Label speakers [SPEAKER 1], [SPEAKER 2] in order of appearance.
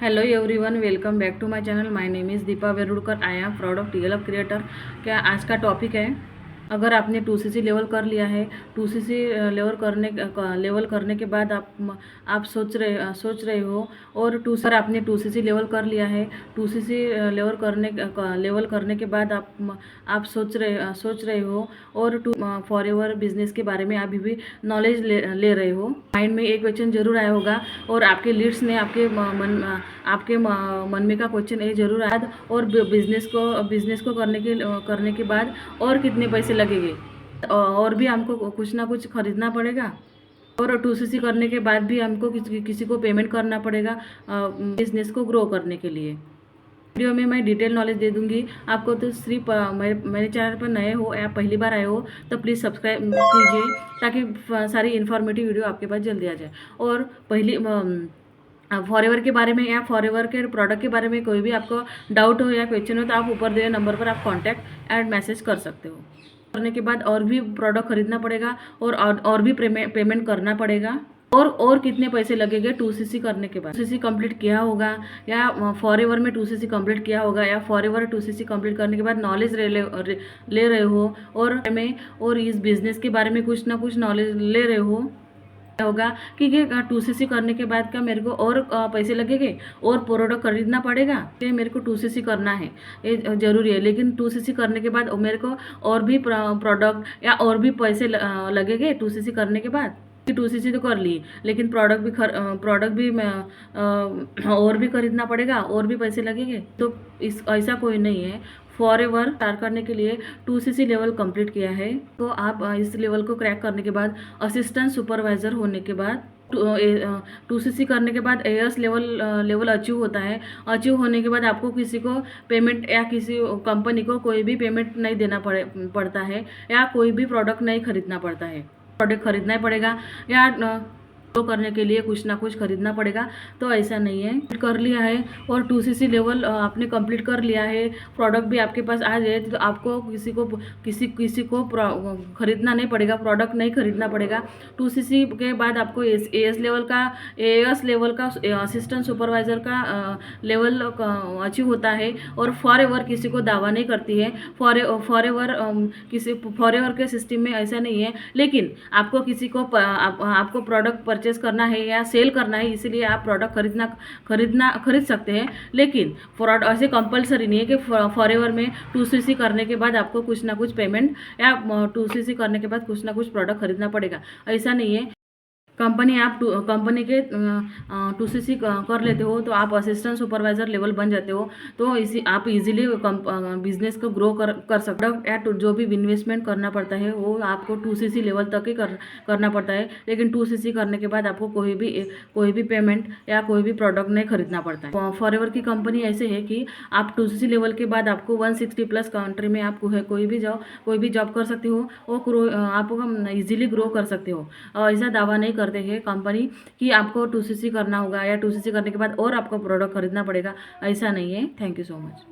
[SPEAKER 1] Hello everyone, welcome back to my channel. My name is Deepa Verudkar. I am proud of TLF creator. क्या आज का topic है, अगर आपने 2cc लेवल कर लिया है, 2cc लेवल करने के बाद आप सोच रहे हो और सर आपने 2cc लेवल कर लिया है, 2cc लेवल करने के बाद आप सोच रहे हो और फॉर एवर बिजनेस के बारे में अभी भी नॉलेज ले रहे हो। माइंड में एक क्वेश्चन जरूर आया होगा और आपके लीड्स ने आपके मन में का क्वेश्चन ये जरूर आया, और बिजनेस को करने के बाद और कितने पैसे लगेंगे, और भी हमको कुछ ना कुछ खरीदना पड़ेगा, और 2cc करने के बाद भी हमको किसी को पेमेंट करना पड़ेगा बिजनेस को ग्रो करने के लिए। वीडियो में मैं डिटेल नॉलेज दे दूंगी आपको। तो सिर्फ मेरे चैनल पर नए हो या पहली बार आए हो तो प्लीज़ सब्सक्राइब कीजिए, ताकि सारी इन्फॉर्मेटिव वीडियो आपके पास जल्दी आ जाए। और फॉरएवर के बारे में या फॉरएवर के प्रोडक्ट के बारे में कोई भी आपको डाउट हो या क्वेश्चन हो तो आप ऊपर दिए नंबर पर आप कांटेक्ट एंड मैसेज कर सकते हो। करने के बाद और भी प्रोडक्ट खरीदना पड़ेगा और भी पेमेंट करना पड़ेगा, और कितने पैसे लगेंगे 2cc करने के बाद। 2cc कंप्लीट किया होगा या फॉरएवर में 2cc कंप्लीट किया होगा, या फॉरएवर 2cc कंप्लीट करने के बाद नॉलेज ले रहे हो और इस बिजनेस के बारे में कुछ ना कुछ नॉलेज ले रहे होगा कि 2cc करने के बाद क्या मेरे को और पैसे लगेंगे और प्रोडक्ट खरीदना पड़ेगा, ये मेरे को 2cc करना है, ये जरूरी है। लेकिन 2cc करने के बाद मेरे को और भी प्रोडक्ट या और भी पैसे लगेंगे 2cc करने के बाद। 2cc तो कर ली, लेकिन प्रोडक्ट भी और भी खरीदना पड़ेगा, और भी पैसे लगेंगे। तो ऐसा कोई नहीं है। फॉरएवर स्टार्ट करने के लिए 2cc लेवल कंप्लीट किया है, तो आप इस लेवल को क्रैक करने के बाद असिस्टेंट सुपरवाइजर होने के बाद 2cc करने के बाद एएस लेवल अचीव होता है। अचीव होने के बाद आपको किसी को पेमेंट या किसी कंपनी को कोई भी पेमेंट नहीं देना पड़ता है, या कोई भी प्रोडक्ट नहीं खरीदना पड़ता है। प्रोडक्ट खरीदना ही पड़ेगा या तो करने के लिए कुछ ना कुछ खरीदना पड़ेगा। तो ऐसा नहीं है, कर लिया है और 2cc लेवल आपने कंप्लीट कर लिया है, प्रोडक्ट भी आपके पास आ जाए तो आपको किसी को खरीदना नहीं पड़ेगा, प्रोडक्ट नहीं खरीदना पड़ेगा। 2cc के बाद आपको एएस लेवल का असिस्टेंट सुपरवाइजर का लेवल अचीव होता है, और फॉरएवर किसी को दावा नहीं करती है। फॉरएवर के सिस्टम में ऐसा नहीं है, लेकिन आपको किसी को आपको प्रोडक्ट परचेस करना है या सेल करना है, इसीलिए आप प्रोडक्ट खरीद सकते हैं। लेकिन ऐसे कंपलसरी नहीं है कि फॉरएवर में 2cc करने के बाद आपको कुछ ना कुछ पेमेंट या 2cc करने के बाद कुछ ना कुछ प्रोडक्ट खरीदना पड़ेगा, ऐसा नहीं है। कंपनी के 2cc कर लेते हो तो आप असिस्टेंट सुपरवाइजर लेवल बन जाते हो, तो आप इजीली बिजनेस को ग्रो कर सकते हो। या जो भी इन्वेस्टमेंट करना पड़ता है वो आपको 2cc लेवल तक ही करना पड़ता है, लेकिन 2cc करने के बाद आपको कोई भी पेमेंट या कोई भी प्रोडक्ट नहीं खरीदना पड़ता है। फॉरएवर की कंपनी ऐसे है कि आप 2cc लेवल के बाद आपको 160+ कंट्री में आप कोई भी जॉब कर सकते हो और आप इजीली ग्रो कर सकते हो। ऐसा दावा नहीं करते हैं कंपनी कि आपको 2cc करना होगा या 2cc करने के बाद और आपको प्रोडक्ट खरीदना पड़ेगा, ऐसा नहीं है। Thank you so much.